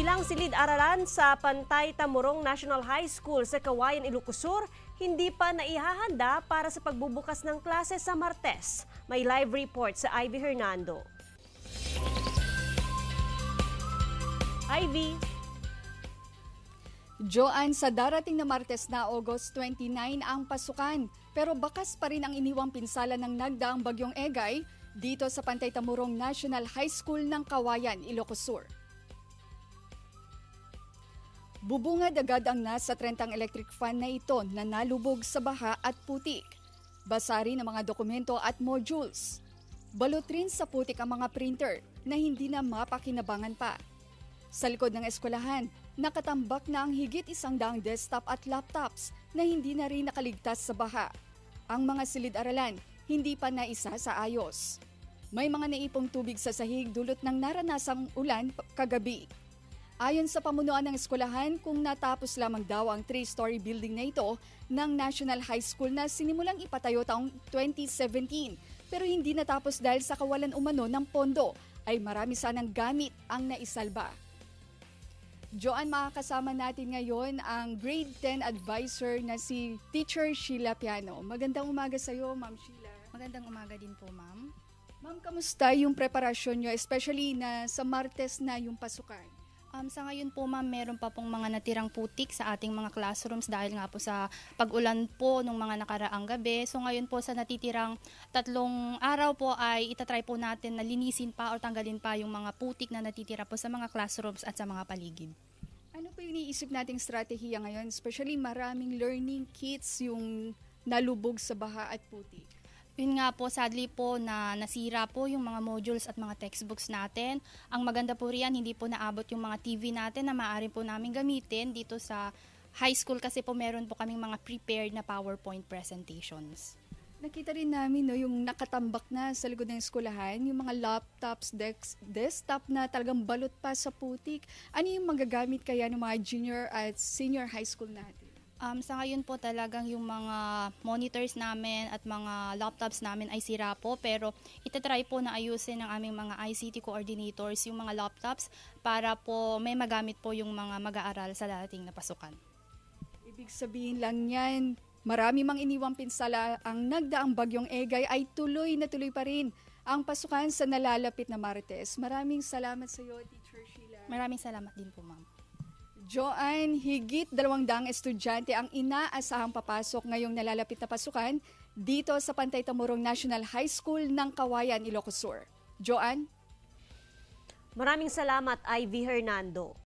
Ilang silid-aralan sa Pantay Tamurong National High School sa Cauayan, Ilocos Sur hindi pa naihahanda para sa pagbubukas ng klase sa Martes. May live report sa Ivy Hernando. Ivy. Joanne, sa darating na Martes na August 29 ang pasukan, pero bakas pa rin ang iniwang pinsala ng nagdaang bagyong Egay dito sa Pantay Tamurong National High School ng Cauayan, Ilocos Sur. Bubungad agad ang nasa 30 electric fan na ito na nalubog sa baha at putik. Basa rin ang mga dokumento at modules. Balot rin sa putik ang mga printer na hindi na mapakinabangan pa. Sa likod ng eskwelahan, nakatambak na ang higit 100 desktop at laptops na hindi na rin nakaligtas sa baha. Ang mga silid-aralan hindi pa naisa sa ayos. May mga naipong tubig sa sahig dulot ng naranasang ulan kagabi. Ayon sa pamunuan ng eskwelahan, kung natapos lamang daw ang 3-story building na ito ng National High School na sinimulang ipatayo taong 2017 pero hindi natapos dahil sa kawalan umano ng pondo, ay marami sanang gamit ang naisalba. Joanne, makakasama natin ngayon ang grade 10 advisor na si Teacher Sheila Piano. Magandang umaga sa iyo, Ma'am Sheila. Magandang umaga din po, Ma'am. Ma'am, kamusta yung preparasyon nyo, especially na sa Martes na yung pasukan? Sa ngayon po, Ma'am, meron pa pong mga natirang putik sa ating mga classrooms dahil nga po sa pag-ulan po nung mga nakaraang gabi. So ngayon po sa natitirang 3 araw po ay itatry po natin na linisin pa o tanggalin pa yung mga putik na natitira po sa mga classrooms at sa mga paligid. Ano po yung iniisip nating strategiya ngayon? Especially maraming learning kits yung nalubog sa baha at putik. Yun nga po, sadly po na nasira po yung mga modules at mga textbooks natin. Ang maganda po riyan, hindi po naabot yung mga TV natin na maaari po namin gamitin dito sa high school kasi po meron po kaming mga prepared na PowerPoint presentations. Nakita rin namin yung nakatambak na sa likod ng eskwelahan, yung mga laptops, desktop na talagang balot pa sa putik. Ano yung magagamit kaya ng mga junior at senior high school natin? Sa ngayon po talagang yung mga monitors namin at mga laptops namin ay sira po pero itatry po na ayusin ng aming mga ICT coordinators yung mga laptops para po may magamit po yung mga mag-aaral sa darating na pasukan. Ibig sabihin lang yan, marami mang iniwang pinsala ang nagdaang bagyong Egay ay tuloy na tuloy pa rin ang pasukan sa nalalapit na Martes. Maraming salamat sa iyo, Teacher Sheila. Maraming salamat din po, Ma'am. Joanne, higit 200 estudyante ang inaasahang papasok ngayong nalalapit na pasukan dito sa Pantay Tamurong National High School ng Cauayan, Ilocos Sur. Joanne? Maraming salamat, Ivy Hernando.